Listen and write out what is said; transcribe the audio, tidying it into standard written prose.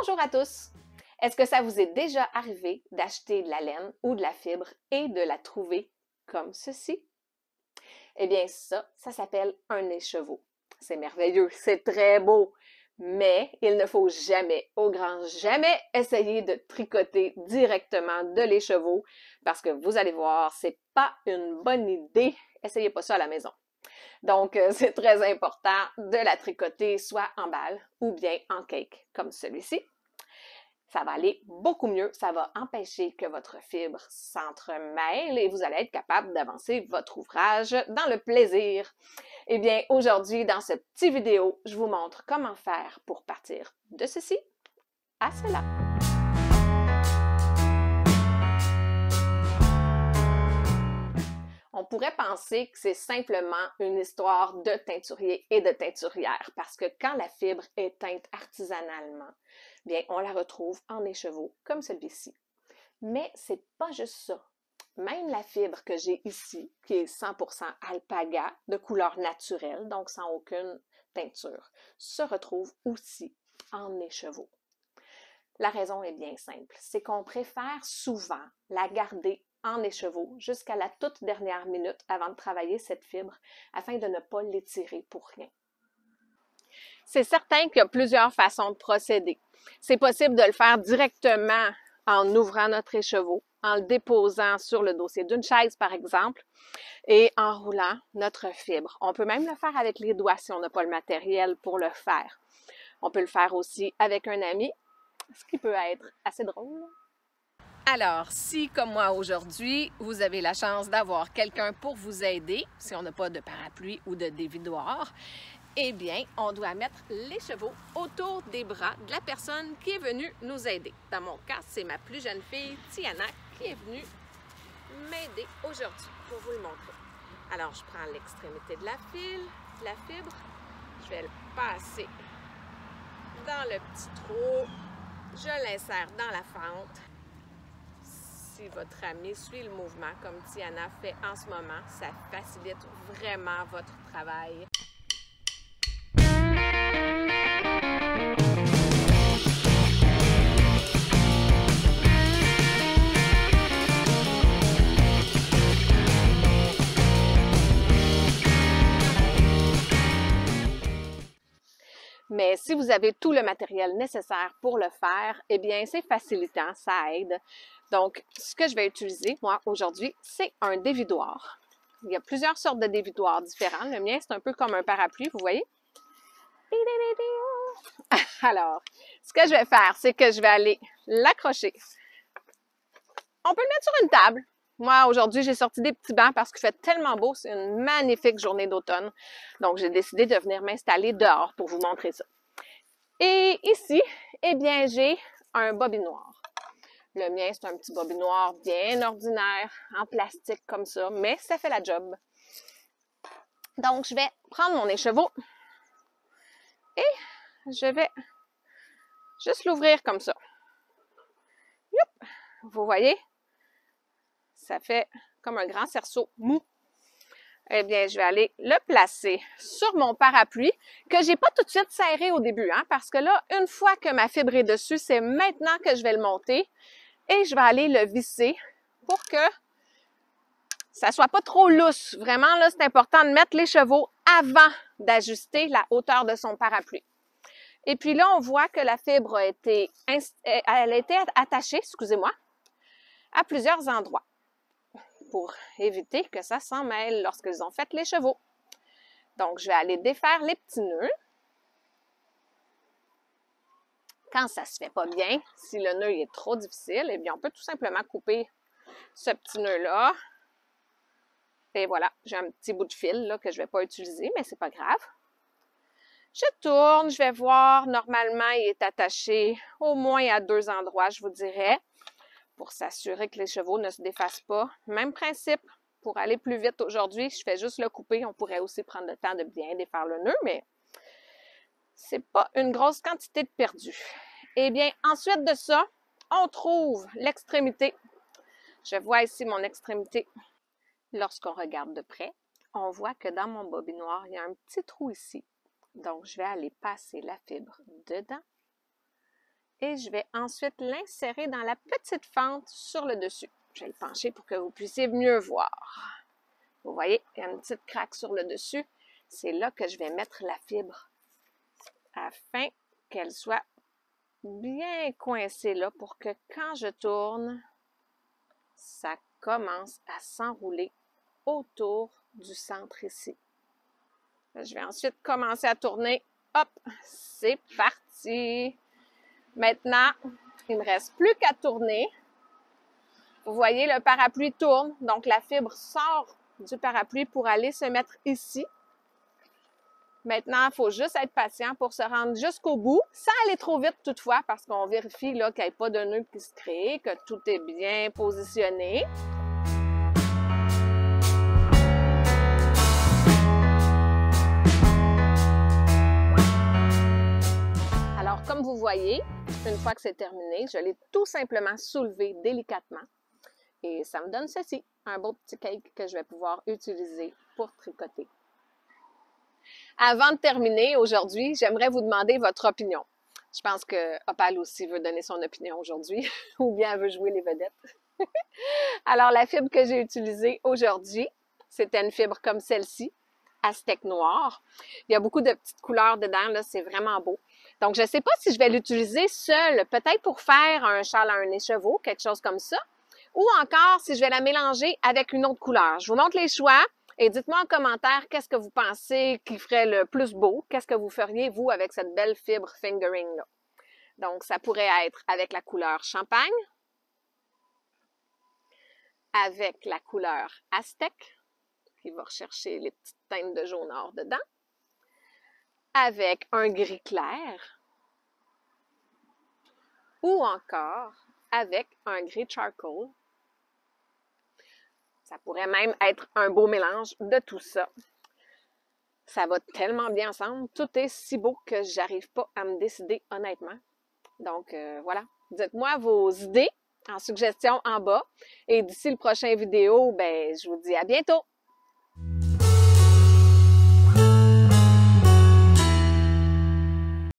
Bonjour à tous! Est-ce que ça vous est déjà arrivé d'acheter de la laine ou de la fibre et de la trouver comme ceci? Eh bien ça s'appelle un écheveau. C'est merveilleux, c'est très beau, mais il ne faut jamais, au grand jamais, essayer de tricoter directement de l'écheveau parce que vous allez voir, c'est pas une bonne idée. Essayez pas ça à la maison. Donc, c'est très important de la tricoter soit en balle ou bien en cake, comme celui-ci. Ça va aller beaucoup mieux, ça va empêcher que votre fibre s'entremêle et vous allez être capable d'avancer votre ouvrage dans le plaisir. Eh bien, aujourd'hui, dans cette petite vidéo, je vous montre comment faire pour partir de ceci à cela. On pourrait penser que c'est simplement une histoire de teinturier et de teinturière parce que quand la fibre est teinte artisanalement, bien, on la retrouve en écheveau comme celui-ci. Mais c'est pas juste ça. Même la fibre que j'ai ici, qui est 100% alpaga, de couleur naturelle, donc sans aucune teinture, se retrouve aussi en écheveau. La raison est bien simple, c'est qu'on préfère souvent la garder en écheveau jusqu'à la toute dernière minute avant de travailler cette fibre afin de ne pas l'étirer pour rien. C'est certain qu'il y a plusieurs façons de procéder. C'est possible de le faire directement en ouvrant notre écheveau, en le déposant sur le dossier d'une chaise par exemple et en roulant notre fibre. On peut même le faire avec les doigts si on n'a pas le matériel pour le faire. On peut le faire aussi avec un ami, ce qui peut être assez drôle. Alors, si, comme moi aujourd'hui, vous avez la chance d'avoir quelqu'un pour vous aider, si on n'a pas de parapluie ou de dévidoir, eh bien, on doit mettre l'écheveau autour des bras de la personne qui est venue nous aider. Dans mon cas, c'est ma plus jeune fille, Tiana, qui est venue m'aider aujourd'hui pour vous le montrer. Alors, je prends l'extrémité de la fibre, je vais le passer dans le petit trou, je l'insère dans la fente. Si votre ami suit le mouvement comme Tiana fait en ce moment, ça facilite vraiment votre travail. Mais si vous avez tout le matériel nécessaire pour le faire, eh bien, c'est facilitant, ça aide. Donc, ce que je vais utiliser, moi, aujourd'hui, c'est un dévidoir. Il y a plusieurs sortes de dévidoirs différents. Le mien, c'est un peu comme un parapluie, vous voyez? Alors, ce que je vais faire, c'est que je vais aller l'accrocher. On peut le mettre sur une table. Moi, aujourd'hui, j'ai sorti des petits bancs parce qu'il fait tellement beau. C'est une magnifique journée d'automne. Donc, j'ai décidé de venir m'installer dehors pour vous montrer ça. Et ici, eh bien, j'ai un bobinoir. Le mien, c'est un petit bobinoir bien ordinaire, en plastique comme ça, mais ça fait la job. Donc, je vais prendre mon écheveau et je vais juste l'ouvrir comme ça. Youp! Vous voyez? Ça fait comme un grand cerceau mou. Eh bien, je vais aller le placer sur mon parapluie que j'ai pas tout de suite serré au début, hein, parce que là, une fois que ma fibre est dessus, c'est maintenant que je vais le monter et je vais aller le visser pour que ça soit pas trop lousse. Vraiment, là, c'est important de mettre l'écheveau avant d'ajuster la hauteur de son parapluie. Et puis là, on voit que la fibre a été attachée, excusez-moi, à plusieurs endroits, pour éviter que ça s'en mêle lorsqu'ils ont fait l'écheveau. Donc, je vais aller défaire les petits nœuds. Quand ça se fait pas bien, si le nœud est trop difficile, eh bien, on peut tout simplement couper ce petit nœud-là. Et voilà, j'ai un petit bout de fil là, que je ne vais pas utiliser, mais c'est pas grave. Je tourne, je vais voir. Normalement, il est attaché au moins à 2 endroits, je vous dirais, pour s'assurer que l'écheveau ne se défasse pas. Même principe, pour aller plus vite aujourd'hui, je fais juste le couper. On pourrait aussi prendre le temps de bien défaire le nœud, mais c'est pas une grosse quantité de perdu. Eh bien, ensuite de ça, on trouve l'extrémité. Je vois ici mon extrémité. Lorsqu'on regarde de près, on voit que dans mon bobinoir, il y a un petit trou ici. Donc, je vais aller passer la fibre dedans Et je vais ensuite l'insérer dans la petite fente sur le dessus. Je vais le pencher pour que vous puissiez mieux voir. Vous voyez, il y a une petite craque sur le dessus. C'est là que je vais mettre la fibre afin qu'elle soit bien coincée là pour que quand je tourne, ça commence à s'enrouler autour du centre ici. Je vais ensuite commencer à tourner. Hop, c'est parti! Maintenant, il ne me reste plus qu'à tourner. Vous voyez, le parapluie tourne, donc la fibre sort du parapluie pour aller se mettre ici. Maintenant, il faut juste être patient pour se rendre jusqu'au bout, sans aller trop vite toutefois, parce qu'on vérifie là, qu'il n'y ait pas de nœud qui se crée, que tout est bien positionné. Alors, comme vous voyez, une fois que c'est terminé, je l'ai tout simplement soulevé délicatement. Et ça me donne ceci, un beau petit cake que je vais pouvoir utiliser pour tricoter. Avant de terminer aujourd'hui, j'aimerais vous demander votre opinion. Je pense que Opal aussi veut donner son opinion aujourd'hui, ou bien elle veut jouer les vedettes. Alors, la fibre que j'ai utilisée aujourd'hui, c'était une fibre comme celle-ci, Aztec noir. Il y a beaucoup de petites couleurs dedans, là, c'est vraiment beau. Donc, je ne sais pas si je vais l'utiliser seule, peut-être pour faire un châle à un écheveau, quelque chose comme ça, ou encore si je vais la mélanger avec une autre couleur. Je vous montre les choix et dites-moi en commentaire qu'est-ce que vous pensez qui ferait le plus beau, qu'est-ce que vous feriez, vous, avec cette belle fibre fingering-là. Donc, ça pourrait être avec la couleur champagne, avec la couleur Aztec, qui va rechercher les petites teintes de jaune or dedans, avec un gris clair, ou encore avec un gris charcoal. Ça pourrait même être un beau mélange de tout ça. Ça va tellement bien ensemble. Tout est si beau que j'arrive pas à me décider honnêtement. Donc, voilà. Dites-moi vos idées en suggestion en bas. Et d'ici le prochain vidéo, ben, je vous dis à bientôt!